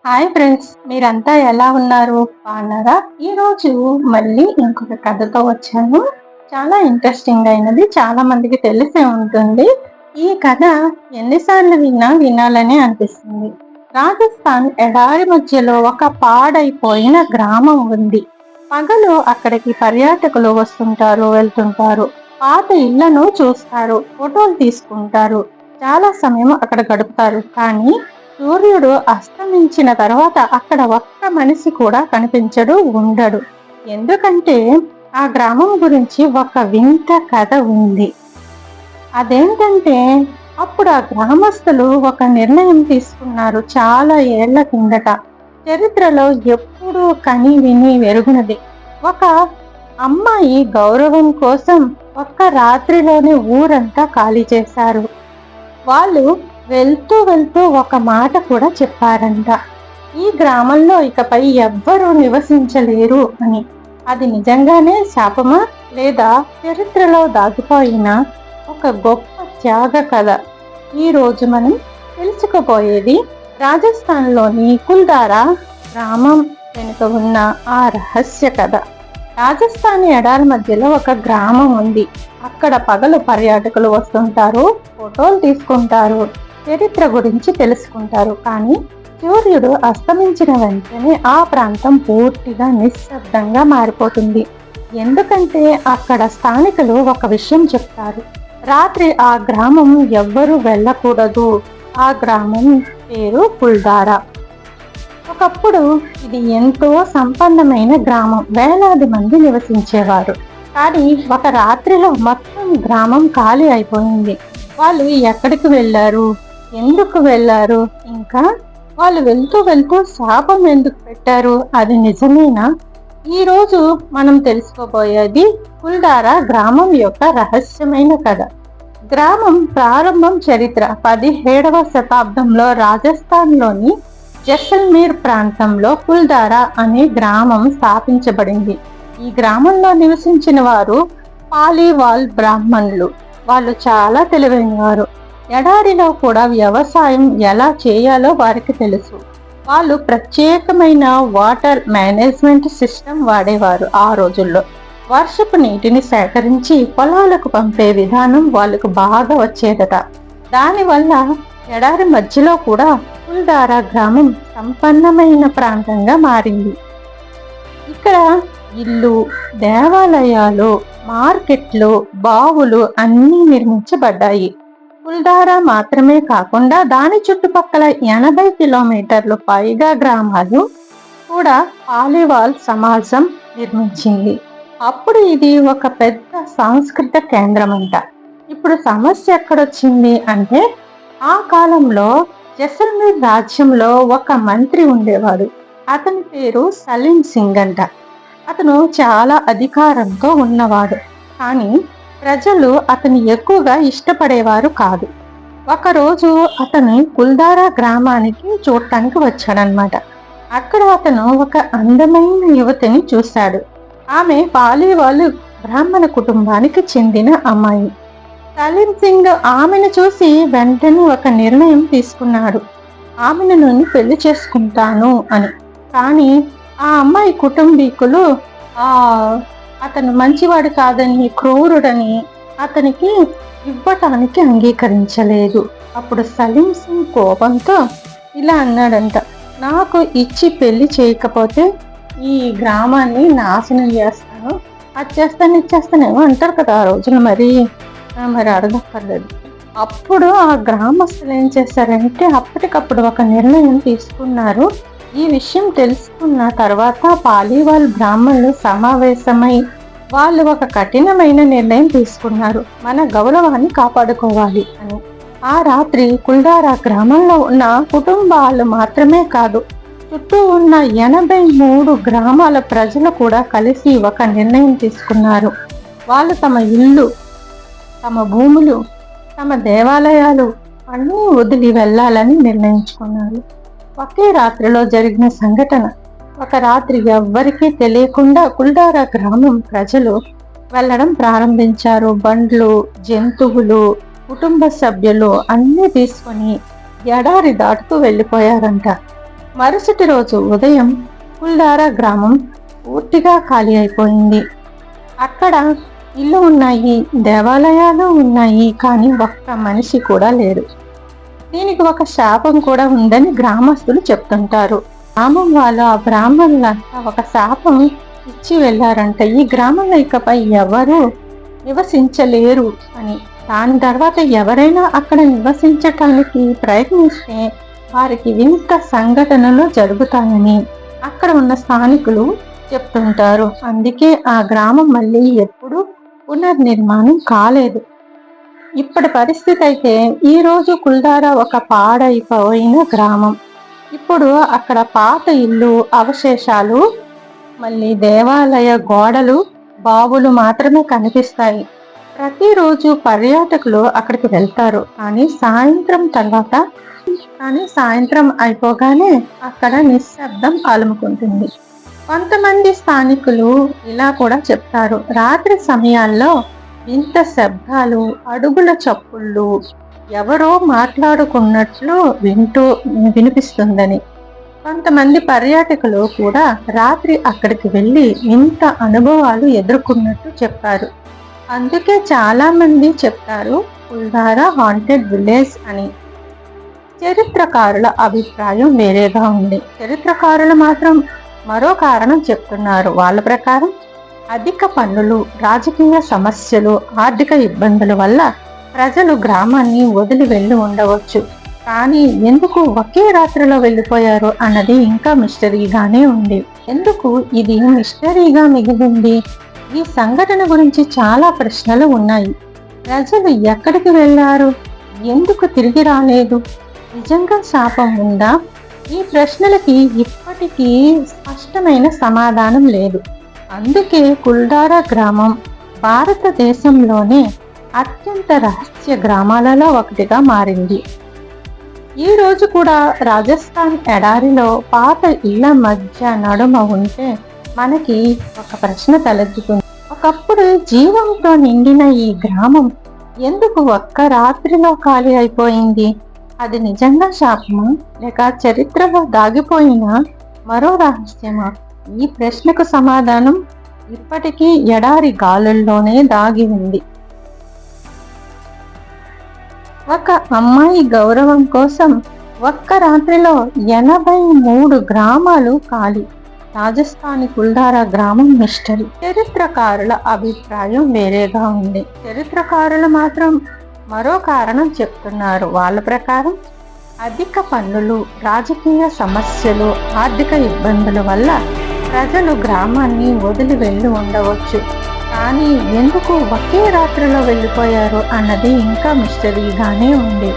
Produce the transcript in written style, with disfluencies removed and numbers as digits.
Hi friends, మీరంతా ఎలా ఉన్నారు? బాగున్నారా? ఈరోజు మళ్ళీ ఇంకొక కథతో వచ్చాను. చాలా ఇంట్రెస్టింగ్ అయినది, చాలా మందికి తెలిసే ఉంటుంది. ఈ కథ ఎన్నిసార్లు విన్నా వినాలని అనిపిస్తుంది. రాజస్థాన్ ఎడారి మధ్యలో ఒక పాడైపోయిన గ్రామం ఉంది. పగలు అక్కడికి పర్యాటకులు వస్తుంటారు, వెళ్తుంటారు. పాత ఇళ్లను చూస్తారు, ఫోటోలు తీసుకుంటారు, చాలా సమయం అక్కడ గడుపుతారు. కానీ సూర్యుడు అస్తమించిన తర్వాత అక్కడ ఒక్క మనిషి కూడా కనిపించడు, ఉండడు. ఎందుకంటే ఆ గ్రామం గురించి ఒక వింత కథ ఉంది. అదేంటంటే అప్పుడు ఆ గ్రామస్తులు ఒక నిర్ణయం తీసుకున్నారు, చాలా ఏళ్ల కిందట. చరిత్రలో ఎప్పుడూ కని విని వెరుగునది. ఒక అమ్మాయి గౌరవం కోసం ఒక్క రాత్రిలోనే ఊరంతా ఖాళీ చేశారు. వాళ్ళు వెళ్తూ వెళ్తూ ఒక మాట కూడా చెప్పారంట, ఈ గ్రామంలో ఇకపై ఎవ్వరూ నివసించలేరు అని. అది నిజంగానే శాపమా, లేదా చరిత్రలో దాగిపోయిన ఒక గొప్ప త్యాగ కథ? ఈరోజు మనం తెలుసుకోబోయేది రాజస్థాన్లోని కుల్దారా గ్రామం వెనుక ఉన్న ఆ రహస్య కథ. రాజస్థాన్ ఎడారి మధ్యలో ఒక గ్రామం ఉంది. అక్కడ పగలు పర్యాటకులు వస్తుంటారు, ఫోటోలు తీసుకుంటారు, చరిత్ర గురించి తెలుసుకుంటారు. కానీ సూర్యుడు అస్తమించిన వెంటనే ఆ ప్రాంతం పూర్తిగా నిశ్శబ్దంగా మారిపోతుంది. ఎందుకంటే అక్కడ స్థానికులు ఒక విషయం చెప్తారు, రాత్రి ఆ గ్రామం ఎవ్వరూ వెళ్ళకూడదు. ఆ గ్రామం పేరు కుల్దారా. ఒకప్పుడు ఇది ఎంతో సంపన్నమైన గ్రామం, వేలాది మంది నివసించేవారు. కానీ ఒక రాత్రిలో మొత్తం గ్రామం ఖాళీ అయిపోయింది. వాళ్ళు ఎక్కడికి వెళ్ళారు, ఎందుకు వెళ్ళారు, ఇంకా వాళ్ళు వెళ్తూ వెళ్తూ శాపం ఎందుకు పెట్టారు, అది నిజమేనా? ఈరోజు మనం తెలుసుకోబోయేది కుల్దారా గ్రామం యొక్క రహస్యమైన కథ. గ్రామం ప్రారంభం చరిత్ర 17వ శతాబ్దంలో రాజస్థాన్లోని జైసల్మేర్ ప్రాంతంలో కుల్దారా అనే గ్రామం స్థాపించబడింది. ఈ గ్రామంలో నివసించిన వారు పాలీవాల్ బ్రాహ్మణులు. వాళ్ళు చాలా తెలివైన వారు. ఎడారిలో కూడా వ్యవసాయం ఎలా చేయాలో వారికి తెలుసు. వాళ్ళు ప్రత్యేకమైన వాటర్ మేనేజ్మెంట్ సిస్టమ్ వాడేవారు. ఆ రోజుల్లో వర్షపు నీటిని సేకరించి పొలాలకు పంపే విధానం వాళ్ళకు బాగా వచ్చేదట. దానివల్ల ఎడారి మధ్యలో కూడా కుల్దారా గ్రామం సంపన్నమైన ప్రాంతంగా మారింది. ఇక్కడ ఇల్లు, దేవాలయాలు, మార్కెట్లు, బావులు అన్నీ నిర్మించబడ్డాయి. కుల్దారా మాత్రమే కాకుండా దాని చుట్టుపక్కల 80 కిలోమీటర్లు పైగా గ్రామాలు కూడా పాలీవాల్ సమాజం నిర్మించింది. అప్పుడు ఇది ఒక పెద్ద సాంస్కృతిక కేంద్రం అంట. ఇప్పుడు సమస్య ఎక్కడొచ్చింది అంటే, ఆ కాలంలో జైసల్మేర్ రాజ్యంలో ఒక మంత్రి ఉండేవాడు. అతని పేరు సలీం సింగ్ అంట. అతను చాలా అధికారంతో ఉన్నవాడు. కానీ ప్రజలు అతని ఎక్కువగా ఇష్టపడేవారు కాదు. ఒకరోజు అతను కుల్దారా గ్రామానికి చూడటానికి వచ్చాడనమాట. అక్కడ అతను ఒక అందమైన యువతిని చూశాడు. ఆమె పాలీవాల్ బ్రాహ్మణ కుటుంబానికి చెందిన అమ్మాయి. సలీం సింగ్ ఆమెను చూసి వెంటనే ఒక నిర్ణయం తీసుకున్నాడు, ఆమెను నేను పెళ్లి చేసుకుంటాను అని. కానీ ఆ అమ్మాయి కుటుంబీకులు అతను మంచివాడు కాదని, క్రూరుడని అతనికి ఇవ్వటానికి అంగీకరించలేదు. అప్పుడు సలీం సింగ్ కోపంతో ఇలా అన్నాడంట, నాకు ఇచ్చి పెళ్లి చేయకపోతే ఈ గ్రామాన్ని నాశనం చేస్తాను, అది చేస్తాను ఇచ్చేస్తానేమో అంటారు కదా ఆ రోజున. మరి అడగక్కర్లేదు. అప్పుడు ఆ గ్రామస్తులు ఏం చేశారంటే అప్పటికప్పుడు ఒక నిర్ణయం తీసుకున్నారు. ఈ విషయం తెలుసుకున్న తర్వాత పాలీవాల్ బ్రాహ్మణులు సమావేశమై వాళ్ళు ఒక కఠినమైన నిర్ణయం తీసుకున్నారు, మన గౌరవాన్ని కాపాడుకోవాలి అని. ఆ రాత్రి కుల్దారా గ్రామంలో ఉన్న కుటుంబాలు మాత్రమే కాదు, చుట్టూ ఉన్న 83 గ్రామాల ప్రజలు కూడా కలిసి ఒక నిర్ణయం తీసుకున్నారు. వాళ్ళు తమ ఇల్లు, తమ భూములు, తమ దేవాలయాలు అన్నీ వదిలి వెళ్ళాలని నిర్ణయించుకున్నారు. ఒకే రాత్రిలో జరిగిన సంఘటన. ఒక రాత్రి ఎవ్వరికీ తెలియకుండా కుల్దారా గ్రామం ప్రజలు వెళ్ళడం ప్రారంభించారు. బండ్లు, జంతువులు, కుటుంబ సభ్యులు అన్నీ తీసుకొని ఎడారి దాటుతూ వెళ్ళిపోయారంట. మరుసటి రోజు ఉదయం కుల్దారా గ్రామం పూర్తిగా ఖాళీ అయిపోయింది. అక్కడ ఇల్లు ఉన్నాయి, దేవాలయాలు ఉన్నాయి, కానీ ఒక్క మనిషి కూడా లేడు. దీనికి ఒక శాపం కూడా ఉందని గ్రామస్తులు చెప్తుంటారు. గ్రామం వాళ్ళు ఆ బ్రాహ్మణులంతా ఒక శాపం ఇచ్చి వెళ్ళారంట, ఈ గ్రామంలో ఇకపై ఎవరు నివసించలేరు అని. దాని తర్వాత ఎవరైనా అక్కడ నివసించటానికి ప్రయత్నిస్తే వారికి వింత సంఘటనలు జరుగుతాయని అక్కడ ఉన్న స్థానికులు చెప్తుంటారు. అందుకే ఆ గ్రామం మళ్ళీ ఎప్పుడు పునర్నిర్మాణం కాలేదు. ఇప్పటి పరిస్థితి అయితే ఈరోజు కుల్దారా ఒక పాడైపోయిన గ్రామం. ఇప్పుడు అక్కడ పాత ఇల్లు అవశేషాలు, మళ్ళీ దేవాలయ గోడలు, బావులు మాత్రమే కనిపిస్తాయి. ప్రతిరోజు పర్యాటకులు అక్కడికి వెళ్తారు, కానీ సాయంత్రం అయిపోగానే అక్కడ నిశ్శబ్దం అలుముకుంటుంది. కొంతమంది స్థానికులు ఇలా కూడా చెప్తారు, రాత్రి సమయాల్లో వింత శబ్దాలు, అడుగుల చప్పుళ్ళు, ఎవరో మాట్లాడుకున్నట్లు వినిపిస్తుందని. కొంతమంది పర్యాటకులు కూడా రాత్రి అక్కడికి వెళ్ళి వింత అనుభవాలు ఎదుర్కొన్నట్టు చెప్పారు. అందుకే చాలా మంది చెప్తారు కుల్దారా హాంటెడ్ విలేజ్ అని. చరిత్రకారుల అభిప్రాయం వేరేగా ఉంది. చరిత్రకారులు మాత్రం మరో కారణం చెప్తున్నారు. వాళ్ళ ప్రకారం అధిక పన్నులు, రాజకీయ సమస్యలు, ఆర్థిక ఇబ్బందుల వల్ల ప్రజలు గ్రామాన్ని వదిలి వెళ్ళి ఉండవచ్చు. కానీ ఎందుకు ఒకే రాత్రిలో వెళ్ళిపోయారు అన్నది ఇంకా మిస్టరీగానే ఉంది. ఎందుకు ఇది మిస్టరీగా మిగిలింది? ఈ సంఘటన గురించి చాలా ప్రశ్నలు ఉన్నాయి. ప్రజలు ఎక్కడికి వెళ్ళారు? ఎందుకు తిరిగి రాలేదు? నిజంగా శాపం ఉందా? ఈ ప్రశ్నలకి ఇప్పటికీ స్పష్టమైన సమాధానం లేదు. అందుకే కుల్దారా గ్రామం భారతదేశంలోనే అత్యంత రహస్య గ్రామాలలో ఒకటిగా మారింది. ఈ రోజు కూడా రాజస్థాన్ ఎడారిలో పాత ఇళ్ల మధ్య నడుమ ఉంటే మనకి ఒక ప్రశ్న తలెత్తుతుంది. ఒకప్పుడు జీవంతో నిండిన ఈ గ్రామం ఎందుకు ఒక్క రాత్రిలో ఖాళీ అయిపోయింది? అది నిజంగా శాపమా, లేక చరిత్రలో దాగిపోయిన మరో రహస్యమా? ఈ ప్రశ్నకు సమాధానం ఇప్పటికీ ఎడారి గాలుల్లోనే దాగి ఉంది. ఒక అమ్మాయి గౌరవం కోసం ఒక్క రాత్రిలో 83 గ్రామాలు ఖాళీ. రాజస్థానీ కుల్దారా గ్రామం మిస్టరీ. చరిత్రకారుల అభిప్రాయం వేరేగా ఉంది. చరిత్రకారులు మాత్రం మరో కారణం చెప్తున్నారు. వాళ్ళ ప్రకారం అధిక పన్నులు, రాజకీయ సమస్యలు, ఆర్థిక ఇబ్బందుల వల్ల ప్రజలు గ్రామాన్ని వదిలి వెళ్ళి ఉండవచ్చు. కానీ ఎందుకు ఒకే రాత్రిలో వెళ్ళిపోయారు అన్నది ఇంకా మిస్టరీగానే ఉంది.